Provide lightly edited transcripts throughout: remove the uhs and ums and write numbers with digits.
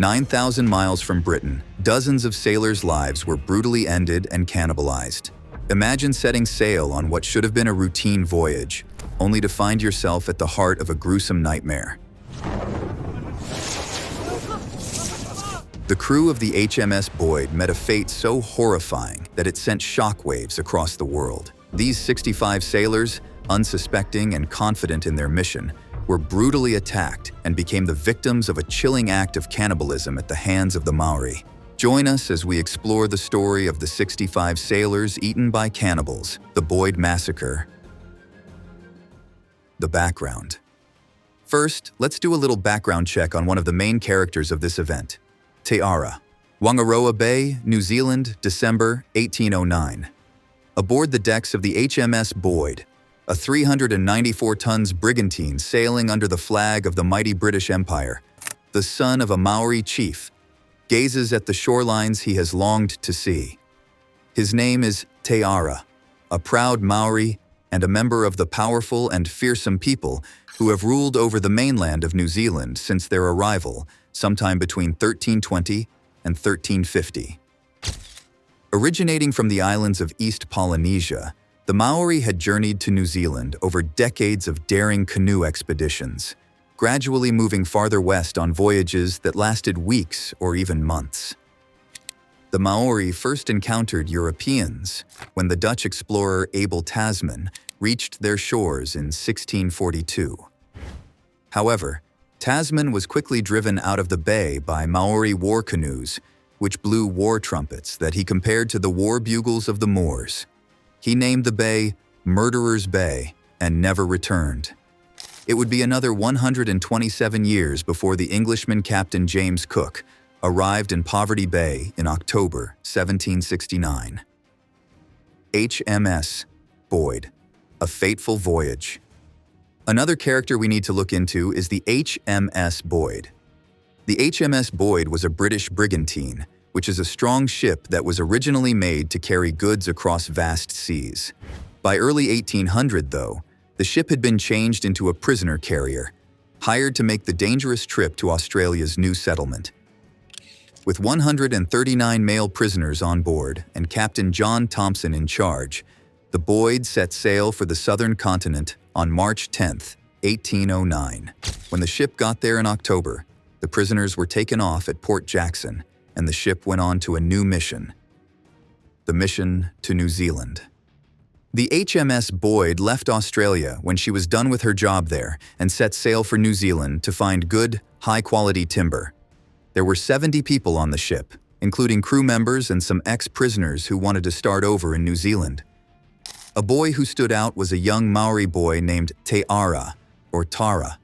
9,000 miles from Britain, dozens of sailors' lives were brutally ended and cannibalized. Imagine setting sail on what should have been a routine voyage, only to find yourself at the heart of a gruesome nightmare. The crew of the HMS Boyd met a fate so horrifying that it sent shockwaves across the world. These 65 sailors, unsuspecting and confident in their mission, were brutally attacked and became the victims of a chilling act of cannibalism at the hands of the Maori. Join us as we explore the story of the 65 sailors eaten by cannibals, the Boyd Massacre. The background. First, let's do a little background check on one of the main characters of this event, Te Ara. Whangaroa Bay, New Zealand, December 1809. Aboard the decks of the HMS Boyd, a 394 tons brigantine sailing under the flag of the mighty British Empire, the son of a Maori chief gazes at the shorelines he has longed to see. His name is Te Ara, a proud Maori and a member of the powerful and fearsome people who have ruled over the mainland of New Zealand since their arrival sometime between 1320 and 1350. Originating from the islands of East Polynesia, the Maori had journeyed to New Zealand over decades of daring canoe expeditions, gradually moving farther west on voyages that lasted weeks or even months. The Maori first encountered Europeans when the Dutch explorer Abel Tasman reached their shores in 1642. However, Tasman was quickly driven out of the bay by Maori war canoes, which blew war trumpets that he compared to the war bugles of the Moors. He named the bay Murderer's Bay and never returned. It would be another 127 years before the Englishman Captain James Cook arrived in Poverty Bay in October 1769. HMS Boyd, a fateful voyage. Another character we need to look into is the HMS Boyd. The HMS Boyd was a British brigantine, which is a strong ship that was originally made to carry goods across vast seas. By early 1800, though, the ship had been changed into a prisoner carrier, hired to make the dangerous trip to Australia's new settlement. With 139 male prisoners on board and Captain John Thompson in charge, the Boyd set sail for the southern continent on March 10, 1809. When the ship got there in October, the prisoners were taken off at Port Jackson, and the ship went on to a new mission. The mission to New Zealand. The HMS Boyd left Australia when she was done with her job there and set sail for New Zealand to find good, high-quality timber. There were 70 people on the ship, including crew members and some ex-prisoners who wanted to start over in New Zealand. A boy who stood out was a young Maori boy named Te Ara, or Tara.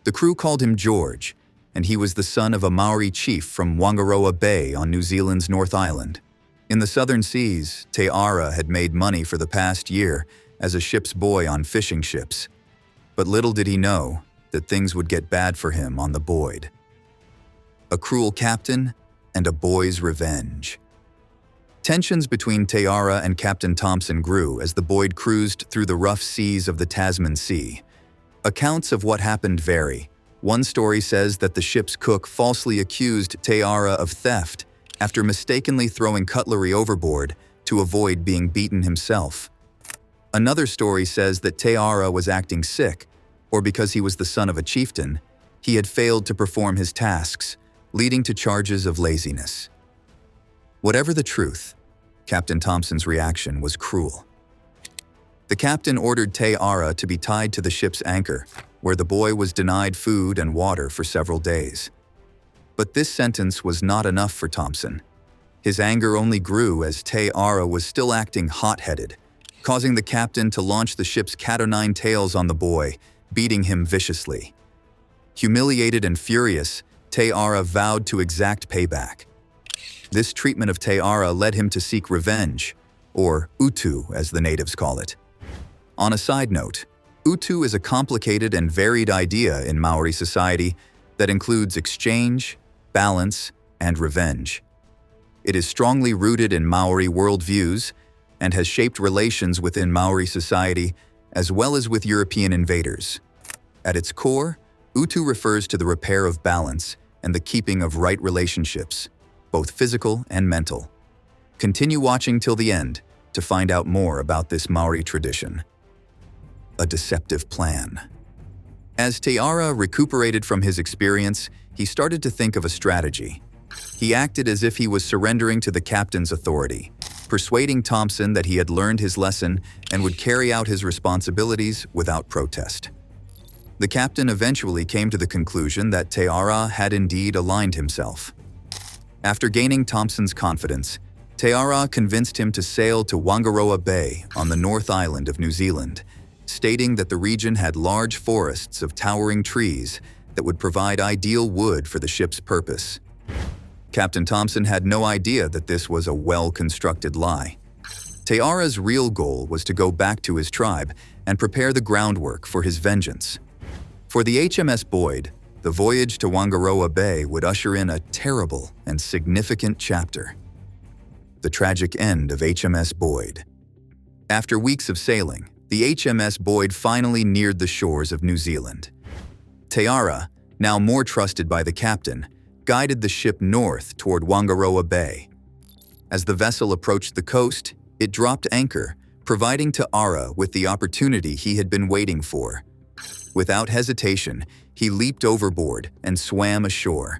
The crew called him George, and he was the son of a Maori chief from Whangaroa Bay on New Zealand's North Island. In the southern seas, Te Ara had made money for the past year as a ship's boy on fishing ships. But little did he know that things would get bad for him on the Boyd. A cruel captain and a boy's revenge. Tensions between Te Ara and Captain Thompson grew as the Boyd cruised through the rough seas of the Tasman Sea. Accounts of what happened vary. One story says that the ship's cook falsely accused Te Ara of theft after mistakenly throwing cutlery overboard to avoid being beaten himself. Another story says that Te Ara was acting sick, or because he was the son of a chieftain, he had failed to perform his tasks, leading to charges of laziness. Whatever the truth, Captain Thompson's reaction was cruel. The captain ordered Te Ara to be tied to the ship's anchor, where the boy was denied food and water for several days. But this sentence was not enough for Thompson. His anger only grew as Te Ara was still acting hot-headed, causing the captain to launch the ship's cat-o'-nine tails on the boy, beating him viciously. Humiliated and furious, Te Ara vowed to exact payback. This treatment of Te Ara led him to seek revenge, or utu as the natives call it. On a side note, utu is a complicated and varied idea in Maori society that includes exchange, balance, and revenge. It is strongly rooted in Maori worldviews and has shaped relations within Maori society as well as with European invaders. At its core, utu refers to the repair of balance, and the keeping of right relationships, both physical and mental. Continue watching till the end to find out more about this Maori tradition. A deceptive plan. As Te Ara recuperated from his experience, he started to think of a strategy. He acted as if he was surrendering to the captain's authority, persuading Thompson that he had learned his lesson and would carry out his responsibilities without protest. The captain eventually came to the conclusion that Te Ara had indeed aligned himself. After gaining Thompson's confidence, Te Ara convinced him to sail to Whangaroa Bay on the North Island of New Zealand, stating that the region had large forests of towering trees that would provide ideal wood for the ship's purpose. Captain Thompson had no idea that this was a well-constructed lie. Te Ara's real goal was to go back to his tribe and prepare the groundwork for his vengeance. For the HMS Boyd, the voyage to Whangaroa Bay would usher in a terrible and significant chapter. The tragic end of HMS Boyd. After weeks of sailing, the HMS Boyd finally neared the shores of New Zealand. Te Ara, now more trusted by the captain, guided the ship north toward Whangaroa Bay. As the vessel approached the coast, it dropped anchor, providing Te Ara with the opportunity he had been waiting for. Without hesitation, he leaped overboard and swam ashore.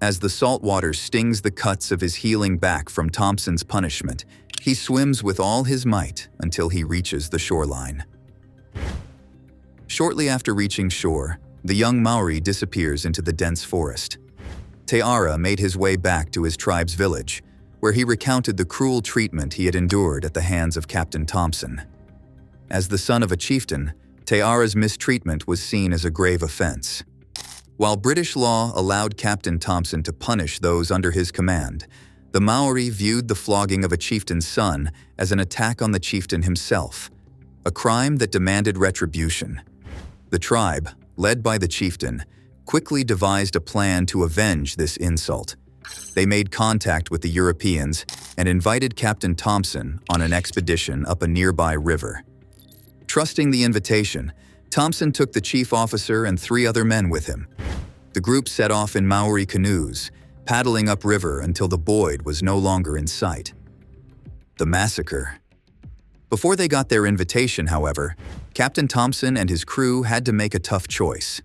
As the salt water stings the cuts of his healing back from Thompson's punishment, he swims with all his might until he reaches the shoreline. Shortly after reaching shore, the young Maori disappears into the dense forest. Te Ara made his way back to his tribe's village, where he recounted the cruel treatment he had endured at the hands of Captain Thompson. As the son of a chieftain, Te Ara's mistreatment was seen as a grave offense. While British law allowed Captain Thompson to punish those under his command, the Maori viewed the flogging of a chieftain's son as an attack on the chieftain himself, a crime that demanded retribution. The tribe, led by the chieftain, quickly devised a plan to avenge this insult. They made contact with the Europeans and invited Captain Thompson on an expedition up a nearby river. Trusting the invitation, Thompson took the chief officer and 3 other men with him. The group set off in Maori canoes, paddling upriver until the Boyd was no longer in sight. The massacre. Before they got their invitation, however, Captain Thompson and his crew had to make a tough choice.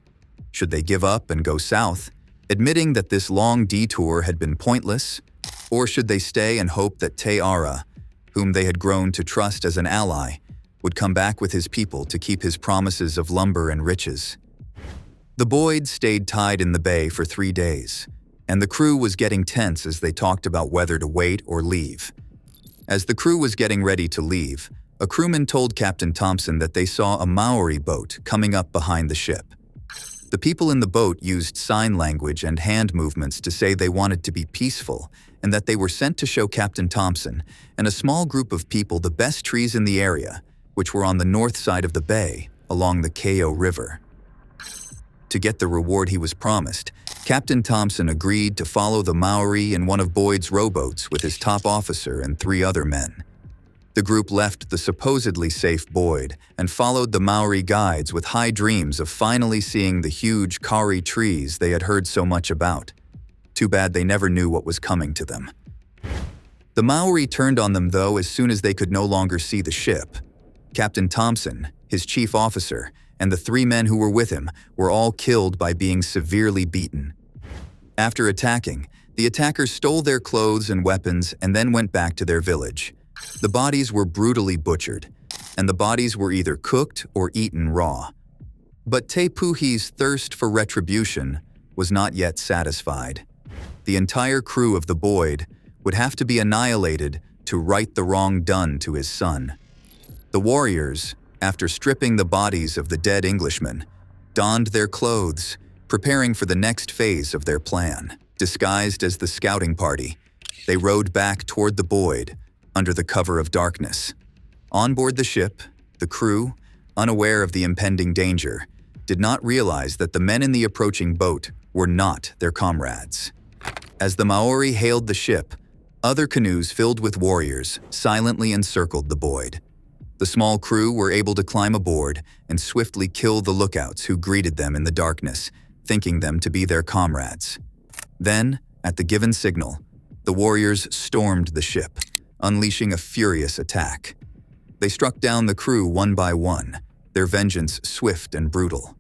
Should they give up and go south, admitting that this long detour had been pointless, or should they stay and hope that Te Ara, whom they had grown to trust as an ally, would come back with his people to keep his promises of lumber and riches? The Boyd stayed tied in the bay for 3 days, and the crew was getting tense as they talked about whether to wait or leave. As the crew was getting ready to leave, a crewman told Captain Thompson that they saw a Maori boat coming up behind the ship. The people in the boat used sign language and hand movements to say they wanted to be peaceful and that they were sent to show Captain Thompson and a small group of people the best trees in the area, which were on the north side of the bay, along the Kao River. To get the reward he was promised, Captain Thompson agreed to follow the Maori in one of Boyd's rowboats with his top officer and 3 other men. The group left the supposedly safe Boyd and followed the Maori guides with high dreams of finally seeing the huge kauri trees they had heard so much about. Too bad they never knew what was coming to them. The Maori turned on them, though, as soon as they could no longer see the ship. Captain Thompson, his chief officer, and the 3 men who were with him were all killed by being severely beaten. After attacking, the attackers stole their clothes and weapons and then went back to their village. The bodies were brutally butchered, and the bodies were either cooked or eaten raw. But Te Puhi's thirst for retribution was not yet satisfied. The entire crew of the Boyd would have to be annihilated to right the wrong done to his son. The warriors, after stripping the bodies of the dead Englishmen, donned their clothes, preparing for the next phase of their plan. Disguised as the scouting party, they rowed back toward the Boyd under the cover of darkness. On board the ship, the crew, unaware of the impending danger, did not realize that the men in the approaching boat were not their comrades. As the Maori hailed the ship, other canoes filled with warriors silently encircled the Boyd. The small crew were able to climb aboard and swiftly kill the lookouts who greeted them in the darkness, thinking them to be their comrades. Then, at the given signal, the warriors stormed the ship, unleashing a furious attack. They struck down the crew one by one, their vengeance swift and brutal.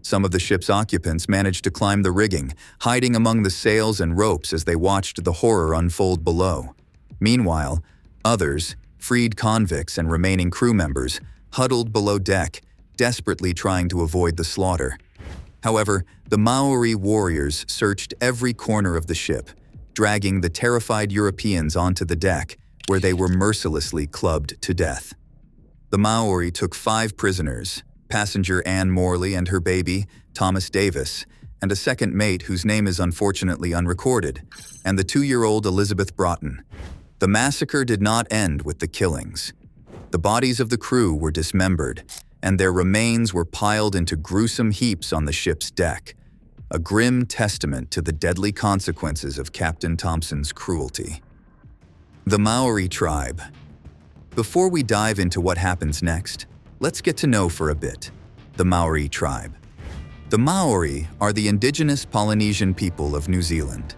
Some of the ship's occupants managed to climb the rigging, hiding among the sails and ropes as they watched the horror unfold below. Meanwhile, others, freed convicts and remaining crew members, huddled below deck, desperately trying to avoid the slaughter. However, the Maori warriors searched every corner of the ship, dragging the terrified Europeans onto the deck, where they were mercilessly clubbed to death. The Maori took 5 prisoners, passenger Anne Morley and her baby, Thomas Davis, and a second mate whose name is unfortunately unrecorded, and the 2-year-old Elizabeth Broughton. The massacre did not end with the killings. The bodies of the crew were dismembered, and their remains were piled into gruesome heaps on the ship's deck, a grim testament to the deadly consequences of Captain Thompson's cruelty. The Maori tribe. Before we dive into what happens next, let's get to know for a bit the Maori tribe. The Maori are the indigenous Polynesian people of New Zealand.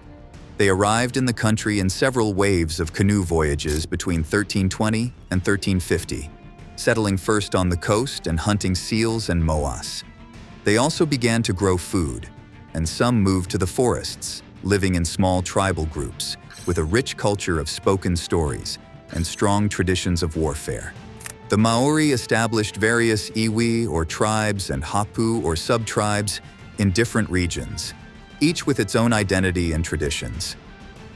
They arrived in the country in several waves of canoe voyages between 1320 and 1350, settling first on the coast and hunting seals and moas. They also began to grow food, and some moved to the forests, living in small tribal groups, with a rich culture of spoken stories and strong traditions of warfare. The Maori established various iwi or tribes and hapu or sub-tribes in different regions, each with its own identity and traditions.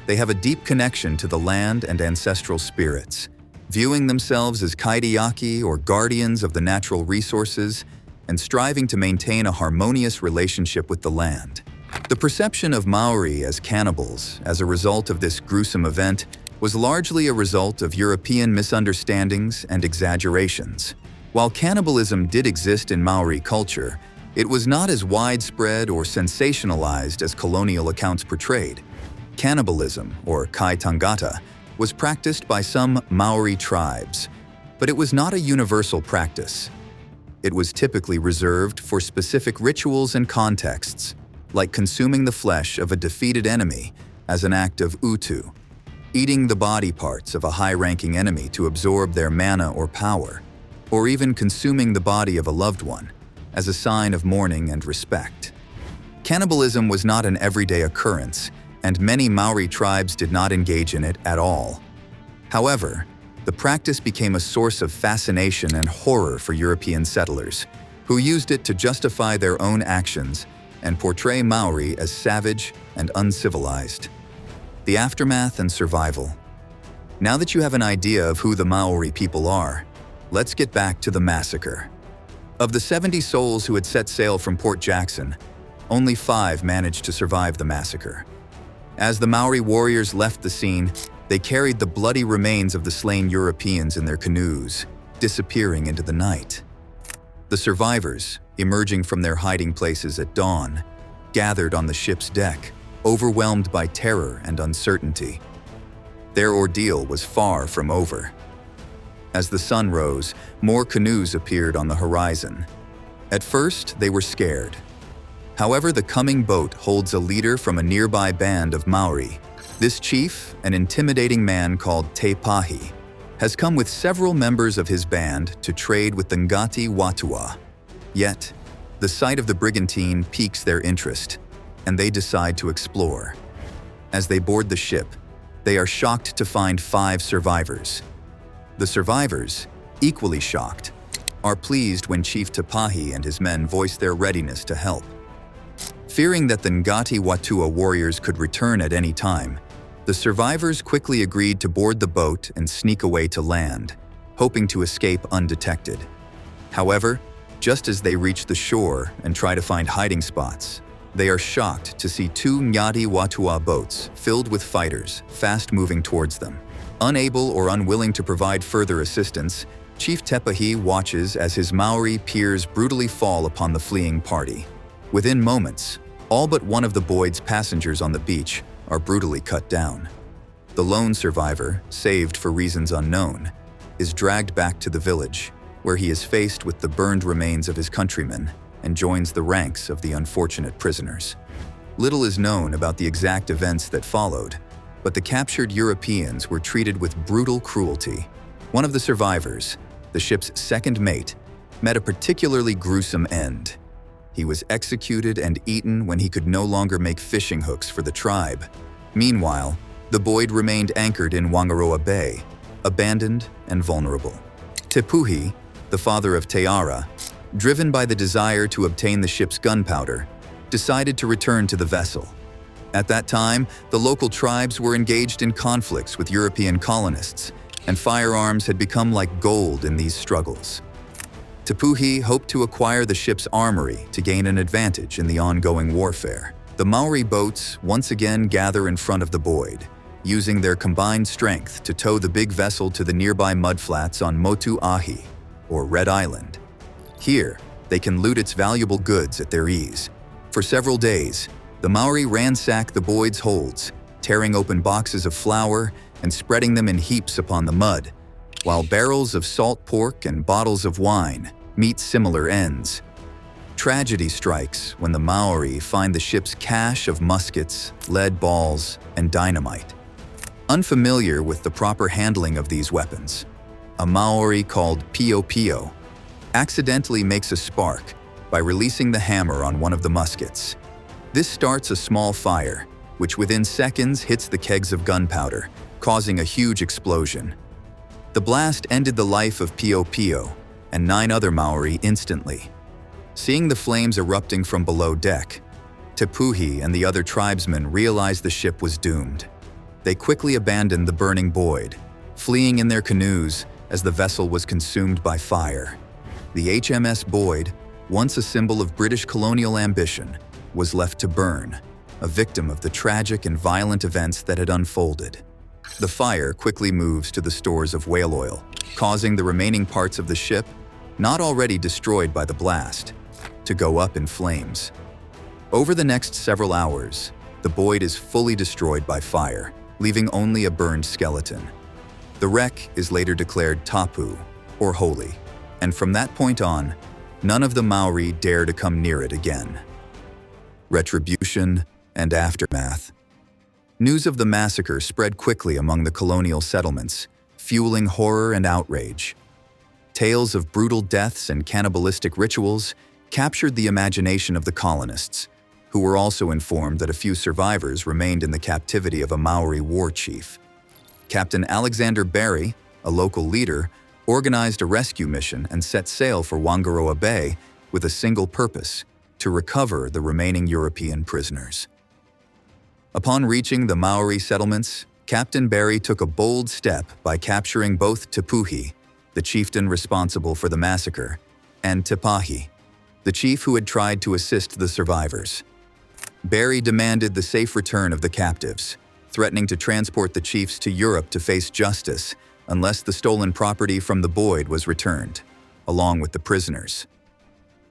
They have a deep connection to the land and ancestral spirits, viewing themselves as kaitiaki or guardians of the natural resources and striving to maintain a harmonious relationship with the land. The perception of Maori as cannibals as a result of this gruesome event was largely a result of European misunderstandings and exaggerations. While cannibalism did exist in Maori culture, it was not as widespread or sensationalized as colonial accounts portrayed. Cannibalism, or kai tangata, was practiced by some Maori tribes, but it was not a universal practice. It was typically reserved for specific rituals and contexts, like consuming the flesh of a defeated enemy as an act of utu, eating the body parts of a high-ranking enemy to absorb their mana or power, or even consuming the body of a loved one as a sign of mourning and respect. Cannibalism was not an everyday occurrence, and many Maori tribes did not engage in it at all. However, the practice became a source of fascination and horror for European settlers, who used it to justify their own actions and portray Maori as savage and uncivilized. The aftermath and survival. Now that you have an idea of who the Maori people are, let's get back to the massacre. Of the 70 souls who had set sail from Port Jackson, only 5 managed to survive the massacre. As the Maori warriors left the scene, they carried the bloody remains of the slain Europeans in their canoes, disappearing into the night. The survivors, emerging from their hiding places at dawn, gathered on the ship's deck, overwhelmed by terror and uncertainty. Their ordeal was far from over. As the sun rose, more canoes appeared on the horizon. At first, they were scared. However, the coming boat holds a leader from a nearby band of Maori. This chief, an intimidating man called Te Pahi, has come with several members of his band to trade with the Ngati Watua. Yet, the sight of the brigantine piques their interest, and they decide to explore. As they board the ship, they are shocked to find 5 survivors. The survivors, equally shocked, are pleased when Chief Te Pahi and his men voice their readiness to help. Fearing that the Ngati Watua warriors could return at any time, the survivors quickly agreed to board the boat and sneak away to land, hoping to escape undetected. However, just as they reach the shore and try to find hiding spots, they are shocked to see 2 Ngati Watua boats filled with fighters fast moving towards them. Unable or unwilling to provide further assistance, Chief Te Pahi watches as his Maori peers brutally fall upon the fleeing party. Within moments, all but one of the Boyd's passengers on the beach are brutally cut down. The lone survivor, saved for reasons unknown, is dragged back to the village, where he is faced with the burned remains of his countrymen and joins the ranks of the unfortunate prisoners. Little is known about the exact events that followed, but the captured Europeans were treated with brutal cruelty. One of the survivors, the ship's second mate, met a particularly gruesome end. He was executed and eaten when he could no longer make fishing hooks for the tribe. Meanwhile, the Boyd remained anchored in Whangaroa Bay, abandoned and vulnerable. Te Puhi, the father of Teara, driven by the desire to obtain the ship's gunpowder, decided to return to the vessel. At that time, the local tribes were engaged in conflicts with European colonists, and firearms had become like gold in these struggles. Te Puhi hoped to acquire the ship's armory to gain an advantage in the ongoing warfare. The Maori boats once again gather in front of the Boyd, using their combined strength to tow the big vessel to the nearby mudflats on Motu Ahi, or Red Island. Here, they can loot its valuable goods at their ease. For several days, the Maori ransack the Boyd's holds, tearing open boxes of flour and spreading them in heaps upon the mud, while barrels of salt pork and bottles of wine meet similar ends. Tragedy strikes when the Maori find the ship's cache of muskets, lead balls, and dynamite. Unfamiliar with the proper handling of these weapons, a Maori called Pio Pio accidentally makes a spark by releasing the hammer on one of the muskets. This starts a small fire, which within seconds hits the kegs of gunpowder, causing a huge explosion. The blast ended the life of Pio Pio and 9 other Maori instantly. Seeing the flames erupting from below deck, Te Puhi and the other tribesmen realized the ship was doomed. They quickly abandoned the burning Boyd, fleeing in their canoes as the vessel was consumed by fire. The HMS Boyd, once a symbol of British colonial ambition, was left to burn, a victim of the tragic and violent events that had unfolded. The fire quickly moves to the stores of whale oil, causing the remaining parts of the ship, not already destroyed by the blast, to go up in flames. Over the next several hours, the Boyd is fully destroyed by fire, leaving only a burned skeleton. The wreck is later declared tapu, or holy, and from that point on, none of the Maori dare to come near it again. Retribution and aftermath. News of the massacre spread quickly among the colonial settlements, fueling horror and outrage. Tales of brutal deaths and cannibalistic rituals captured the imagination of the colonists, who were also informed that a few survivors remained in the captivity of a Maori war chief. Captain Alexander Barry, a local leader, organized a rescue mission and set sail for Whangaroa Bay with a single purpose: to recover the remaining European prisoners. Upon reaching the Maori settlements, Captain Barry took a bold step by capturing both Te Puhi, the chieftain responsible for the massacre, and Te Pahi, the chief who had tried to assist the survivors. Barry demanded the safe return of the captives, threatening to transport the chiefs to Europe to face justice unless the stolen property from the Boyd was returned, along with the prisoners.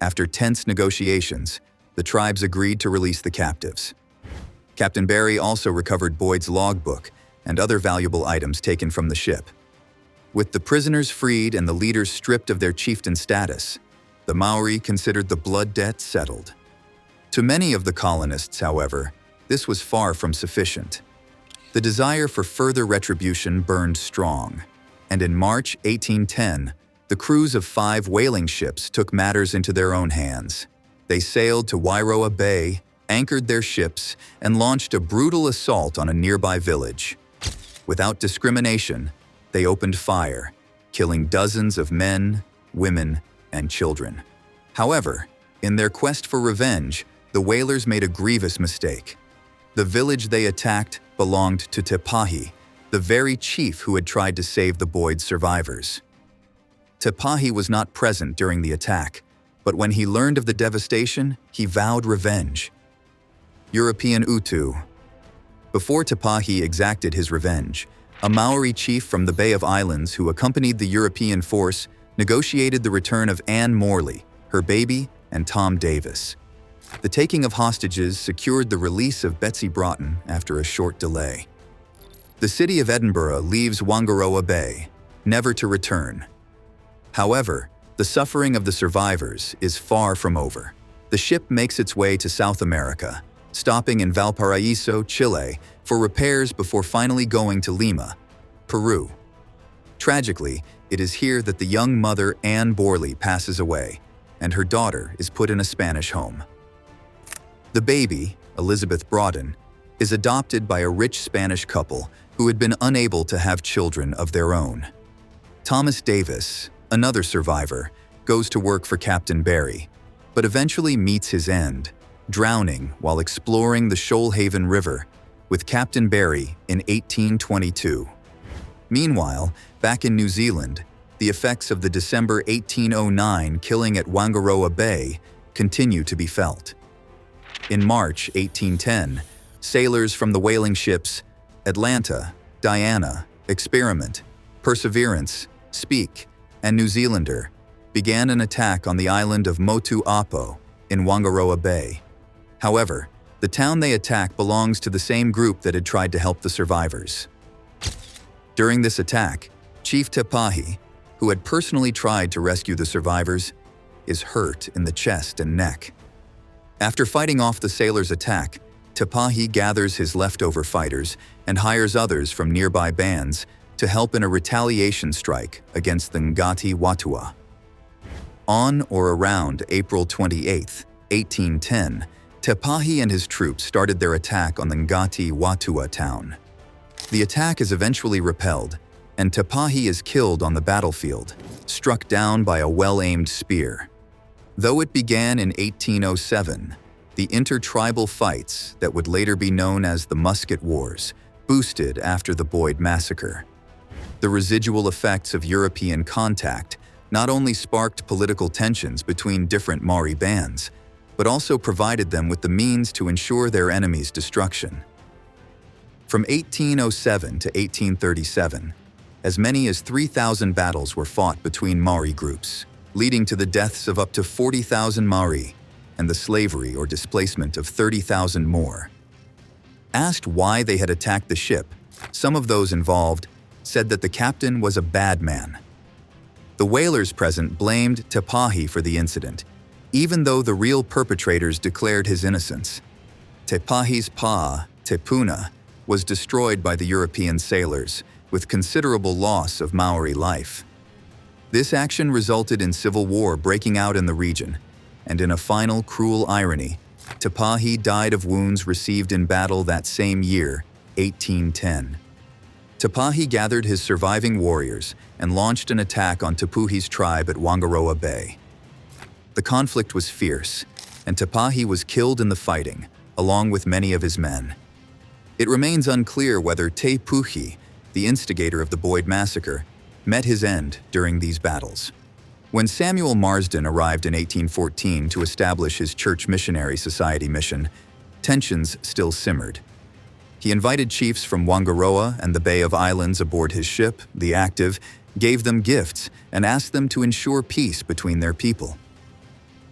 After tense negotiations, the tribes agreed to release the captives. Captain Barry also recovered Boyd's logbook and other valuable items taken from the ship. With the prisoners freed and the leaders stripped of their chieftain status, the Maori considered the blood debt settled. To many of the colonists, however, this was far from sufficient. The desire for further retribution burned strong, and in March 1810, the crews of 5 whaling ships took matters into their own hands. They sailed to Wairoa Bay, anchored their ships, and launched a brutal assault on a nearby village. Without discrimination, they opened fire, killing dozens of men, women, and children. However, in their quest for revenge, the whalers made a grievous mistake. The village they attacked belonged to Te Pahi, the very chief who had tried to save the Boyd survivors. Te Pahi was not present during the attack, but when he learned of the devastation, he vowed revenge. European Utu. Before Te Pahi exacted his revenge, a Maori chief from the Bay of Islands who accompanied the European force negotiated the return of Anne Morley, her baby, and Tom Davis. The taking of hostages secured the release of Betsy Broughton after a short delay. The city of Edinburgh leaves Whangaroa Bay, never to return. However, the suffering of the survivors is far from over. The ship makes its way to South America, stopping in Valparaiso, Chile, for repairs before finally going to Lima, Peru. Tragically, it is here that the young mother Anne Borley passes away, and her daughter is put in a Spanish home. The baby, Elizabeth Broaden, is adopted by a rich Spanish couple who had been unable to have children of their own. Thomas Davis, another survivor, goes to work for Captain Barry, but eventually meets his end, drowning while exploring the Shoalhaven River with Captain Barry in 1822. Meanwhile, back in New Zealand, the effects of the December 1809 killing at Whangaroa Bay continue to be felt. In March 1810, sailors from the whaling ships Atlanta, Diana, Experiment, Perseverance, Speak, and New Zealander began an attack on the island of Motu Apo in Whangaroa Bay. However, the town they attack belongs to the same group that had tried to help the survivors. During this attack, Chief Te Pahi, who had personally tried to rescue the survivors, is hurt in the chest and neck. After fighting off the sailors' attack, Te Pahi gathers his leftover fighters and hires others from nearby bands to help in a retaliation strike against the Ngati Watua. On or around April 28, 1810, Te Pahi and his troops started their attack on the Ngati Watua town. The attack is eventually repelled, and Te Pahi is killed on the battlefield, struck down by a well-aimed spear. Though it began in 1807, the intertribal fights that would later be known as the Musket Wars boosted after the Boyd Massacre. The residual effects of European contact not only sparked political tensions between different Māori bands, but also provided them with the means to ensure their enemies' destruction. From 1807 to 1837, as many as 3,000 battles were fought between Māori groups, leading to the deaths of up to 40,000 Māori and the slavery or displacement of 30,000 more. Asked why they had attacked the ship, some of those involved said that the captain was a bad man. The whalers present blamed Te Pahi for the incident, even though the real perpetrators declared his innocence. Te Pahi's pa, Te Puna, was destroyed by the European sailors, with considerable loss of Maori life. This action resulted in civil war breaking out in the region, and in a final cruel irony, Te Pahi died of wounds received in battle that same year, 1810. Te Pahi gathered his surviving warriors and launched an attack on Te Puhi's tribe at Whangaroa Bay. The conflict was fierce, and Te Pahi was killed in the fighting, along with many of his men. It remains unclear whether Te Puhi, the instigator of the Boyd Massacre, met his end during these battles. When Samuel Marsden arrived in 1814 to establish his Church Missionary Society mission, tensions still simmered. He invited chiefs from Whangaroa and the Bay of Islands aboard his ship, the Active, gave them gifts, and asked them to ensure peace between their people.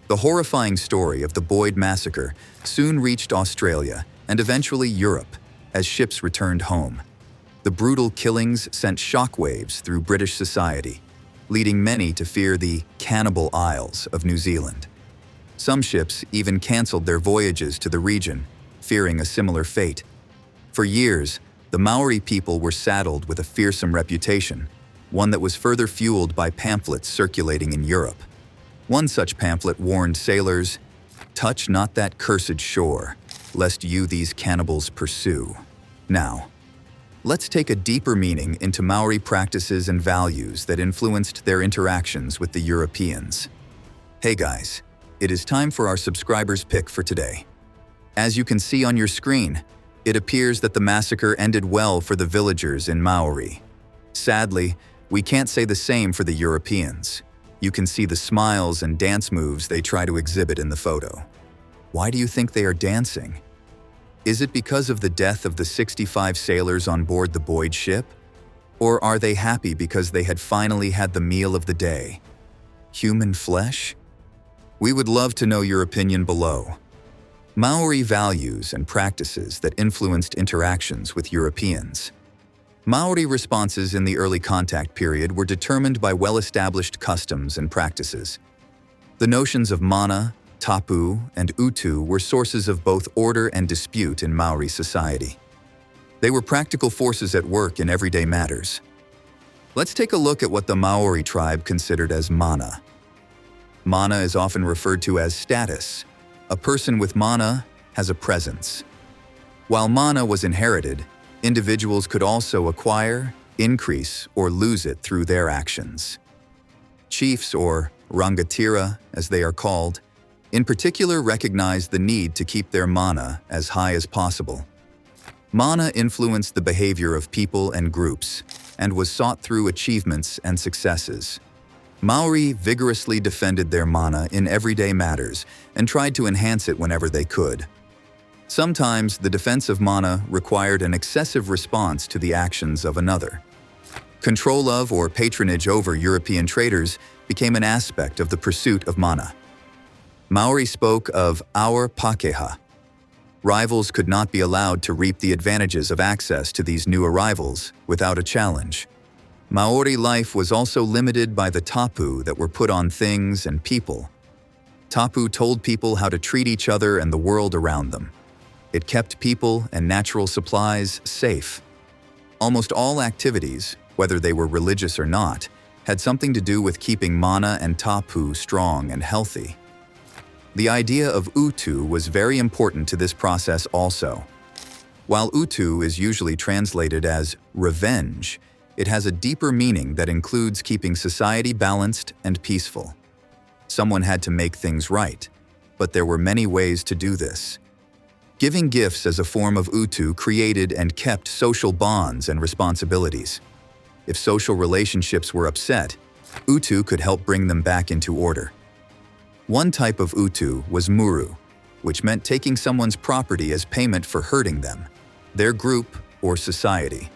The horrifying story of the Boyd Massacre soon reached Australia and eventually Europe as ships returned home. The brutal killings sent shockwaves through British society, leading many to fear the Cannibal Isles of New Zealand. Some ships even cancelled their voyages to the region, fearing a similar fate. For years, the Maori people were saddled with a fearsome reputation, one that was further fueled by pamphlets circulating in Europe. One such pamphlet warned sailors, "Touch not that cursed shore, lest you these cannibals pursue." Now, let's take a deeper meaning into Maori practices and values that influenced their interactions with the Europeans. Hey guys, it is time for our subscribers' pick for today. As you can see on your screen, it appears that the massacre ended well for the villagers in Maori. Sadly, we can't say the same for the Europeans. You can see the smiles and dance moves they try to exhibit in the photo. Why do you think they are dancing? Is it because of the death of the 65 sailors on board the Boyd ship? Or are they happy because they had finally had the meal of the day? Human flesh? We would love to know your opinion below. Maori values and practices that influenced interactions with Europeans. Maori responses in the early contact period were determined by well-established customs and practices. The notions of mana, tapu, and utu were sources of both order and dispute in Maori society. They were practical forces at work in everyday matters. Let's take a look at what the Maori tribe considered as mana. Mana is often referred to as status. A person with mana has a presence. While mana was inherited, individuals could also acquire, increase, or lose it through their actions. Chiefs, or rangatira as they are called, in particular recognized the need to keep their mana as high as possible. Mana influenced the behavior of people and groups, and was sought through achievements and successes. Maori vigorously defended their mana in everyday matters and tried to enhance it whenever they could. Sometimes, the defense of mana required an excessive response to the actions of another. Control of or patronage over European traders became an aspect of the pursuit of mana. Maori spoke of our pakeha. Rivals could not be allowed to reap the advantages of access to these new arrivals without a challenge. Maori life was also limited by the tapu that were put on things and people. Tapu told people how to treat each other and the world around them. It kept people and natural supplies safe. Almost all activities, whether they were religious or not, had something to do with keeping mana and tapu strong and healthy. The idea of utu was very important to this process also. While utu is usually translated as revenge, it has a deeper meaning that includes keeping society balanced and peaceful. Someone had to make things right, but there were many ways to do this. Giving gifts as a form of utu created and kept social bonds and responsibilities. If social relationships were upset, utu could help bring them back into order. One type of utu was muru, which meant taking someone's property as payment for hurting them, their group, or society.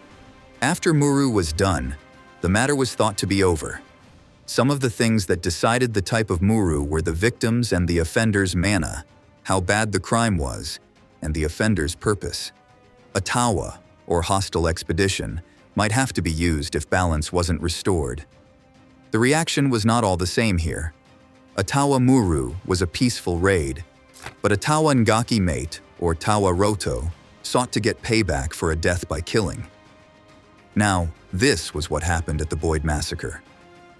After muru was done, the matter was thought to be over. Some of the things that decided the type of muru were the victim's and the offender's mana, how bad the crime was, and the offender's purpose. A tawa, or hostile expedition, might have to be used if balance wasn't restored. The reaction was not all the same here. A tawa muru was a peaceful raid, but a tawa ngaki mate, or tawa roto, sought to get payback for a death by killing. Now, this was what happened at the Boyd Massacre.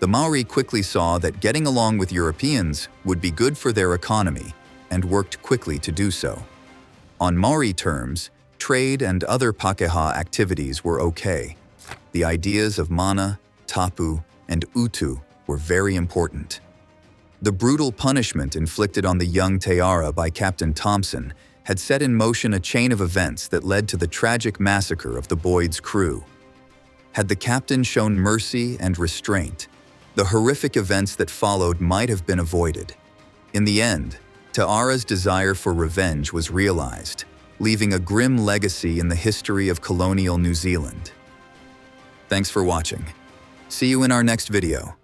The Maori quickly saw that getting along with Europeans would be good for their economy, and worked quickly to do so. On Maori terms, trade and other pakeha activities were okay. The ideas of mana, tapu, and utu were very important. The brutal punishment inflicted on the young Teara by Captain Thompson had set in motion a chain of events that led to the tragic massacre of the Boyd's crew. Had the captain shown mercy and restraint, the horrific events that followed might have been avoided. In the end, Teara's desire for revenge was realized, leaving a grim legacy in the history of colonial New Zealand. Thanks for watching. See you in our next video.